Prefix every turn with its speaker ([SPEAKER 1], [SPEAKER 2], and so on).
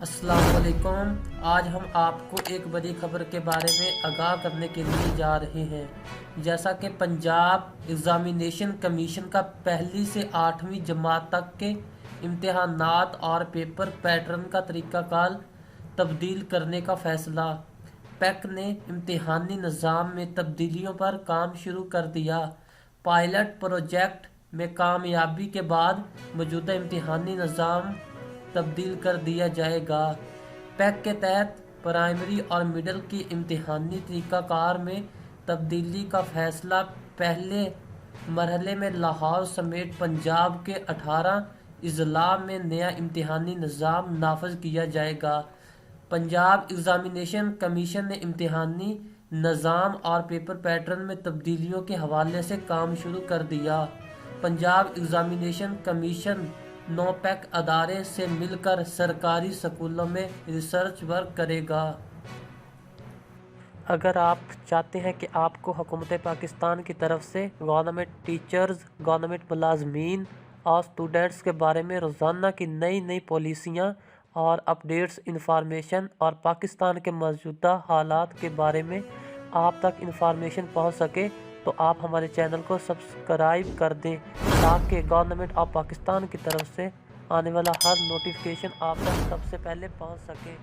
[SPEAKER 1] السلام علیکم۔ آج ہم آپ کو ایک بڑی خبر کے بارے میں آگاہ کرنے کے لیے جا رہے ہیں۔ جیسا کہ پنجاب ایگزامینیشن کمیشن کا پہلی سے 8ویں جماعت تک کے امتحانات اور پیپر پیٹرن کا طریقہ کار تبدیل کرنے کا فیصلہ۔ پیک نے امتحانی نظام میں تبدیلیوں پر کام شروع کر دیا۔ پائلٹ پروجیکٹ میں کامیابی کے بعد موجودہ امتحانی نظام تبدیل کر دیا جائے گا۔ پیک کے تحت پرائمری اور مڈل کی امتحانی طریقہ کار میں تبدیلی کا فیصلہ پہلے مرحلے میں لاہور سمیت پنجاب کے 18 اضلاع میں نیا امتحانی نظام نافذ کیا جائے گا۔ پنجاب ایگزامینیشن کمیشن نے امتحانی نظام اور پیپر پیٹرن میں تبدیلیوں کے حوالے سے کام شروع کر دیا۔ پنجاب ایگزامینیشن کمیشن 9 پیک ادارے سے مل کر سرکاری اسکولوں میں ریسرچ ورک کرے گا۔ اگر آپ چاہتے ہیں کہ آپ کو حکومت پاکستان کی طرف سے گورنمنٹ ٹیچرز، گورنمنٹ ملازمین اور اسٹوڈنٹس کے بارے میں روزانہ کی نئی پالیسیاں اور اپڈیٹس انفارمیشن اور پاکستان کے موجودہ حالات کے بارے میں آپ تک انفارمیشن پہنچ سکے تو آپ ہمارے چینل کو سبسکرائب کر دیں تاکہ گورنمنٹ آف پاکستان کی طرف سے آنے والا ہر نوٹیفیکیشن آپ تک سب سے پہلے پہنچ سکے۔